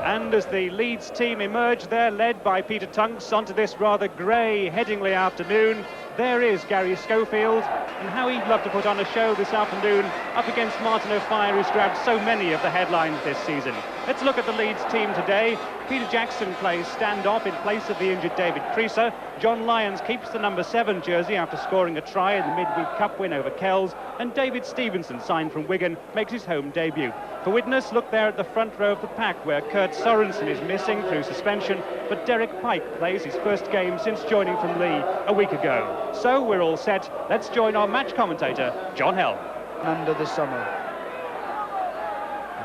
And as the Leeds team emerge, they're led by Peter Tunks onto this rather grey Headingley afternoon. There is Gary Schofield, and how he'd love to put on a show this afternoon up against Martin O'Fire, who's grabbed so many of the headlines this season. Let's look at the Leeds team today. Peter Jackson plays stand-off in place of the injured David Creaser. John Lyons keeps the number 7 jersey after scoring a try in the midweek cup win over Kells, and David Stevenson, signed from Wigan, makes his home debut. For Widnes, look there at the front row of the pack, where Kurt Sorensen is missing through suspension, but Derek Pike plays his first game since joining from Lee a week ago. So we're all set. Let's join our match commentator, John Hell. Under the summer.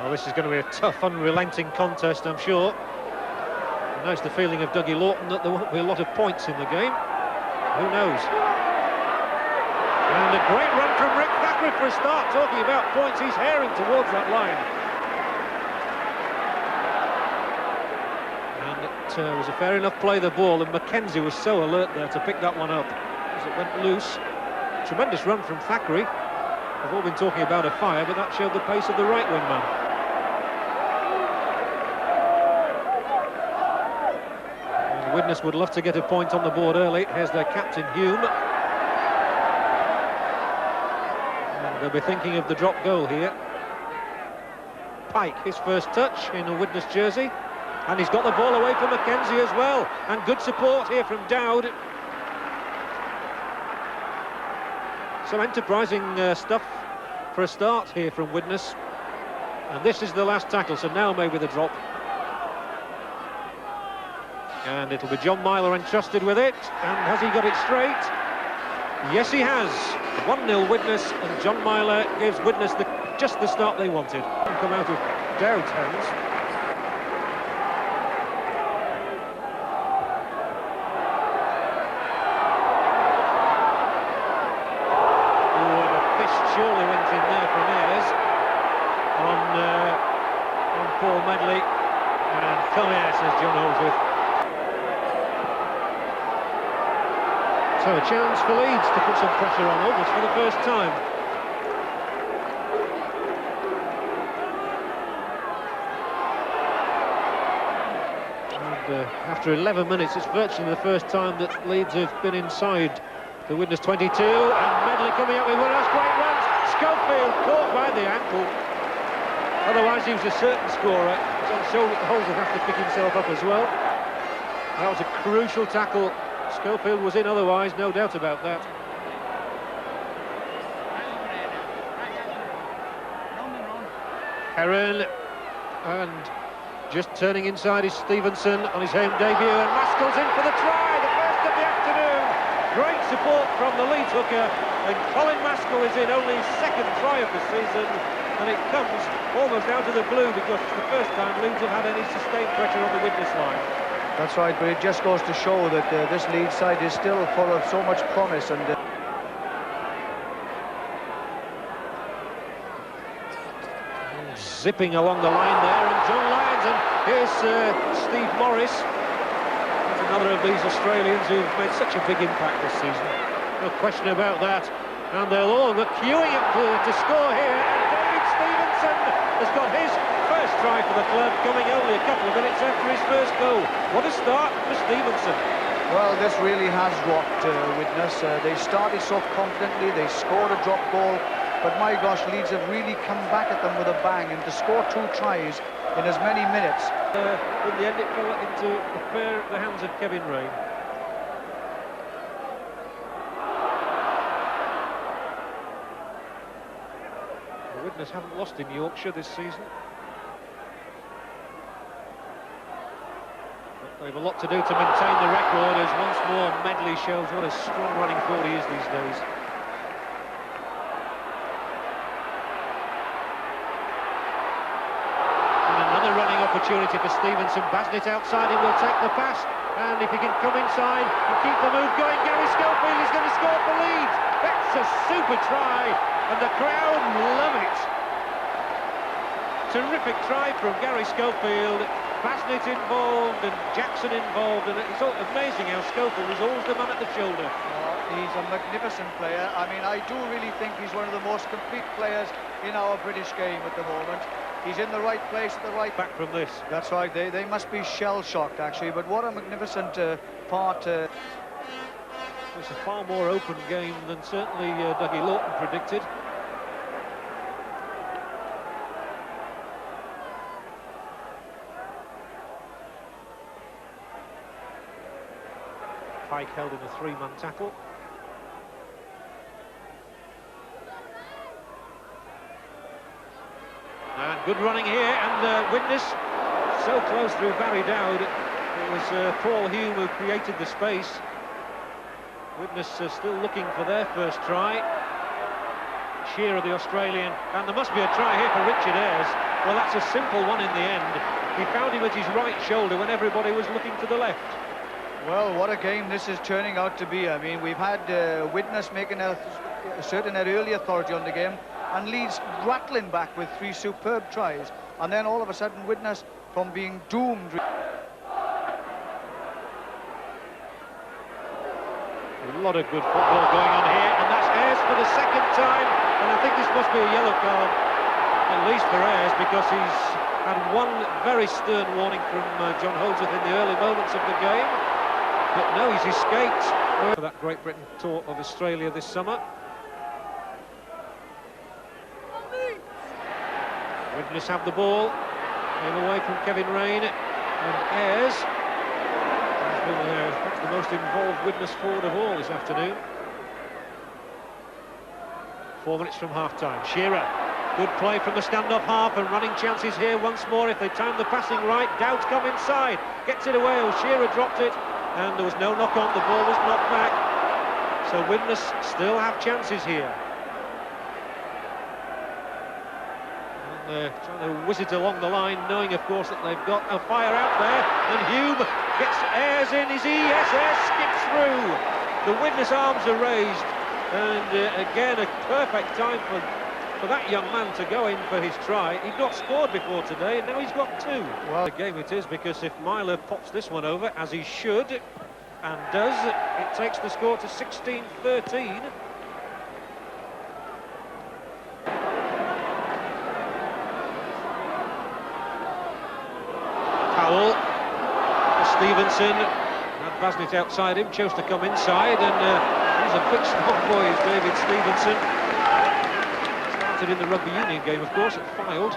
Well, this is going to be a tough, unrelenting contest, I'm sure. And that's the feeling of Dougie Lawton, that there won't be a lot of points in the game. Who knows? And a great run from Rick Thackeray for a start. Talking about points, he's herring towards that line. And it was a fair enough play, the ball, and Mackenzie was so alert there to pick that one up as it went loose. Tremendous run from Thackeray. We've all been talking about a fire, but that showed the pace of the right wing man. Widnes would love to get a point on the board early. Here's their captain, Hume. And they'll be thinking of the drop goal here. Pike, his first touch in a Widnes jersey. And he's got the ball away from Mackenzie as well. And good support here from Dowd. Some enterprising stuff for a start here from Widnes. And this is the last tackle, so now maybe the drop. And it'll be John Myler entrusted with it. And has he got it straight? Yes, he has. 1-0 Widnes, and John Myler gives Widnes just the start they wanted. Come out of Dowd's hands. Oh, and a fist surely went in there from Ayres on Paul Medley. And come here, says John Holdsworth. So a chance for Leeds to put some pressure on almost for the first time. And after 11 minutes, it's virtually the first time that Leeds have been inside the Widnes 22. And Medley coming up with one of those great runs. Schofield caught by the ankle. Otherwise, he was a certain scorer. So I'm sure Holmes would have to pick himself up as well. That was a crucial tackle. Schofield was in otherwise, no doubt about that. Heron, and just turning inside is Stevenson on his home debut, and Maskell's in for the try, the first of the afternoon. Great support from the Leeds hooker, and Colin Maskell is in only his second try of the season, and it comes almost out of the blue because it's the first time Leeds have had any sustained pressure on the Widnes line. That's right, but it just goes to show that this Leeds side is still full of so much promise. And zipping along the line there, and John Lyons, and here's Steve Morris. He's another of these Australians who've made such a big impact this season. No question about that. And they're all queuing up to score here, and David Stevenson has got his first try for the club, coming only a couple of minutes after his first goal. What a start for Stevenson. well, this really has rocked Widnes. They started so confidently, they scored a drop goal, but my gosh, Leeds have really come back at them with a bang, and to score 2 tries in as many minutes. In the end, it fell into the hands of Kevin Rain. The Widnes haven't lost in Yorkshire this season. But they've a lot to do to maintain the record, as once more Medley shows what a strong running forward he is these days. Running opportunity for Stevenson. Basnett outside him will take the pass, and if he can come inside and keep the move going, Gary Schofield is going to score for Leeds. That's a super try, and the crowd love it. Terrific try from Gary Schofield. Basnett involved and Jackson involved, and it's amazing how Schofield is always the man at the shoulder. He's a magnificent player. I mean, I do really think he's one of the most complete players in our British game at the moment. He's in the right place at the right... Back from this. That's right, they must be shell-shocked, actually. But what a magnificent part... It's a far more open game than certainly Dougie Lawton predicted. Pike held in a three-man tackle. And good running here, and Widnes so close through Barry Dowd. It was Paul Hume who created the space. Widnes still looking for their first try. Shearer, the Australian, and there must be a try here for Richard Ayres. Well, that's a simple one in the end. He found him at his right shoulder when everybody was looking to the left. Well, what a game this is turning out to be. I mean, we've had Widnes making asserting their early authority on the game, and Leeds rattling back with 3 superb tries, and then all of a sudden Widnes, from being doomed. A lot of good football going on here, and that's Ayres for the second time, and I think this must be a yellow card, at least for Ayres, because he's had one very stern warning from John Holdsworth in the early moments of the game, but no, he's escaped. For that Great Britain tour of Australia this summer. Widnes have the ball, came away from Kevin Rain, and Ayres has been perhaps the most involved Widnes forward of all this afternoon. 4 minutes from half-time. Shearer, good play from the stand-off half, and running chances here once more if they time the passing right. Dowd's come inside, gets it away. Shearer dropped it, and there was no knock-on. The ball was knocked back. So Widnes still have chances here. Trying to whiz it along the line, knowing of course that they've got a fire out there, and Hume gets Ayres in. Is he? Yes, Ayres skips through. The Widnes arms are raised, and again a perfect time for that young man to go in for his try. He'd not scored before today, and now he's got 2. Well, the game it is, because if Myler pops this one over, as he should, and does, it takes the score to 16-13. Powell, Stevenson, had Basnett outside him, chose to come inside, and he's a big strong boy, is David Stevenson. Started in the rugby union game, of course, at Fylde.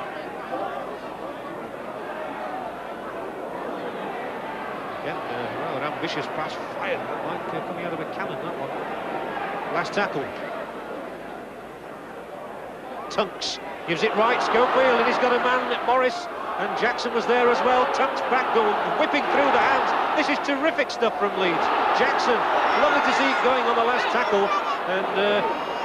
Again, rather ambitious pass, fired, like coming out of a cannon, that one. Last tackle. Tunks gives it right, Schofield, and he's got a man, Morris, and Jackson was there as well. Tunks back, whipping through the hands. This is terrific stuff from Leeds. Jackson, lovely to see it going on the last tackle, and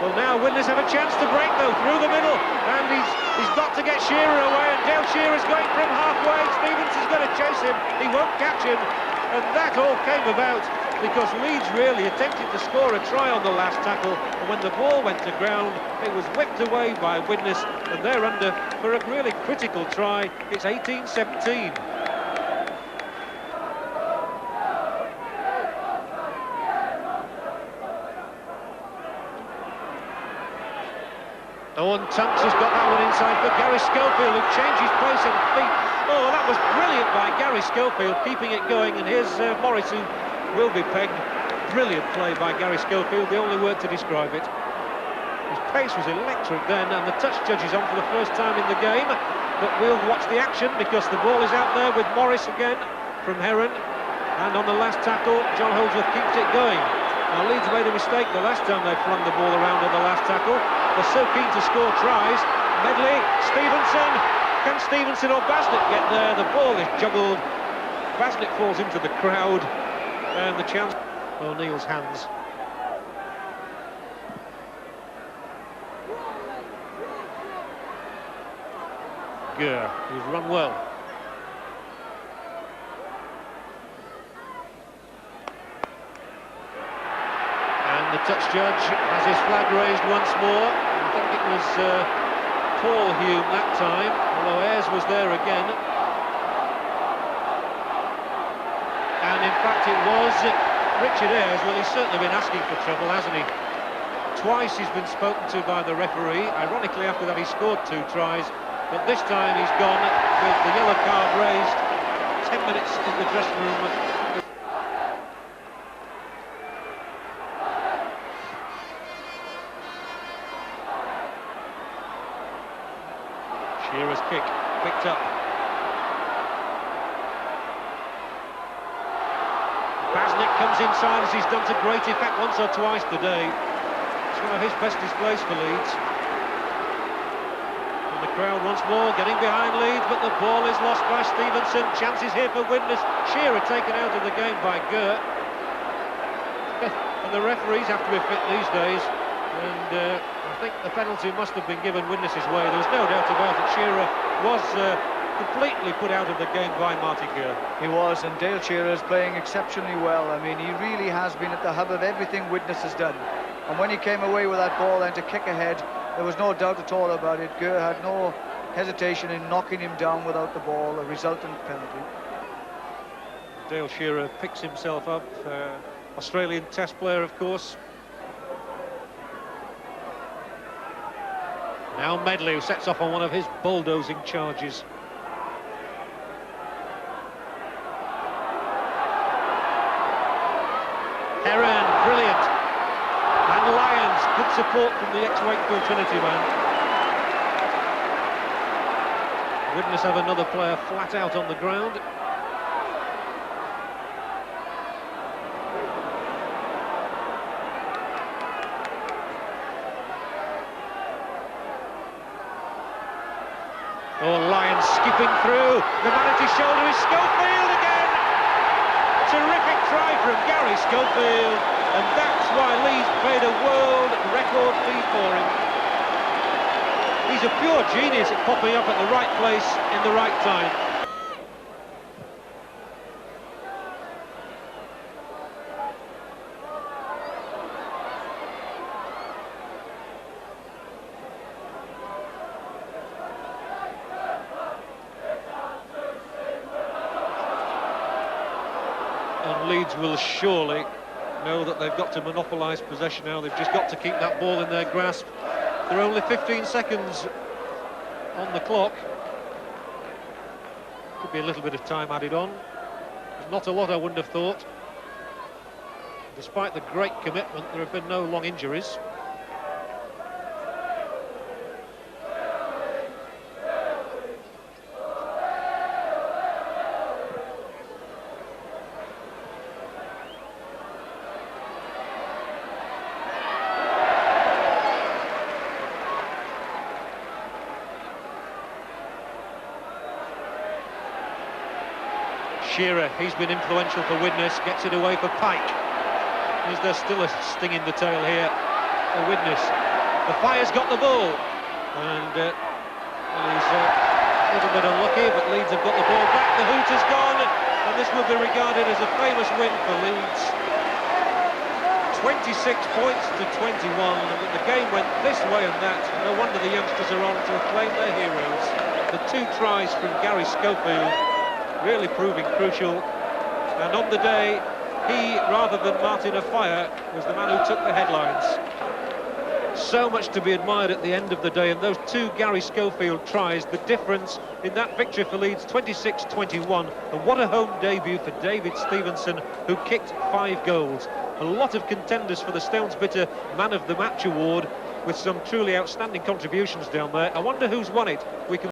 well, now Widnes have a chance to break though through the middle, and he's got to get Shearer away, and Dale Shearer's going from halfway. Stevenson's going to chase him, he won't catch him, and that all came about because Leeds really attempted to score a try on the last tackle, and when the ball went to ground, it was whipped away by Widnes, and they're under for a really critical try. It's 18-17. Oh, and Tunks has got that one inside for Gary Schofield, who changed his place on feet. Oh, that was brilliant by Gary Schofield, keeping it going, and here's Morris, who will be pegged. Brilliant play by Gary Schofield, the only word to describe it. His pace was electric then, and the touch judge is on for the first time in the game, but we'll watch the action because the ball is out there with Morris again from Heron, and on the last tackle John Holdsworth keeps it going. Now Leeds made a mistake the last time they flung the ball around on the last tackle. They're so keen to score tries. Medley, Stevenson, can Stevenson or Basnett get there? The ball is juggled, Basnett falls into the crowd, and the chance. O'Neill's hands. Gurr, who's run well. And the touch judge has his flag raised once more. I think it was Paul Hume that time, although Ayres was there again. And in fact it was Richard Ayres. Well, he's certainly been asking for trouble, hasn't he? Twice he's been spoken to by the referee. Ironically, after that he scored 2 tries, but this time he's gone with the yellow card raised. 10 minutes in the dressing room. Shearer's kick picked up. Basnick comes inside, as he's done to great effect once or twice today. It's one of his best displays for Leeds. And the crowd once more getting behind Leeds, but the ball is lost by Stevenson. Chances here for Widnes. Shearer taken out of the game by Gert. And the referees have to be fit these days. And I think the penalty must have been given Widnes' way. There was no doubt about it. Shearer was completely put out of the game by Marty Gert. He was, and Dale Shearer is playing exceptionally well. I mean, he really has been at the hub of everything Widnes has done. And when he came away with that ball then to kick ahead, there was no doubt at all about it. Gert had no hesitation in knocking him down without the ball, a resultant penalty. Dale Shearer picks himself up. Australian Test player, of course. Now Medley, who sets off on one of his bulldozing charges. Heron, brilliant. And Lyons, good support from the ex-Wakefield Trinity man. Widnes have another player flat out on the ground. Oh, Lyons skipping through. The man at his shoulder is Schofield again. Terrific try from Gary Schofield, and that's why Leeds paid a world record fee for him. He's a pure genius at popping up at the right place in the right time. And Leeds will surely know that they've got to monopolise possession now. They've just got to keep that ball in their grasp. There are only 15 seconds on the clock. Could be a little bit of time added on. Not a lot, I wouldn't have thought. Despite the great commitment, there have been no long injuries. Shearer, he's been influential for Widnes, gets it away for Pike. Is there still a sting in the tail here for Widnes? The Fire's got the ball, and he's a little bit unlucky, but Leeds have got the ball back. The hoot has gone, and this will be regarded as a famous win for Leeds. 26 points to 21, and the game went this way and that. No wonder the youngsters are on to acclaim their heroes. The two tries from Gary Schofield really proving crucial, and on the day, he, rather than Martin Fire, was the man who took the headlines. So much to be admired at the end of the day, and those two Gary Schofield tries, the difference in that victory for Leeds, 26-21, and what a home debut for David Stevenson, who kicked 5 goals. A lot of contenders for the Stones Bitter Man of the Match award, with some truly outstanding contributions down there. I wonder who's won it. We can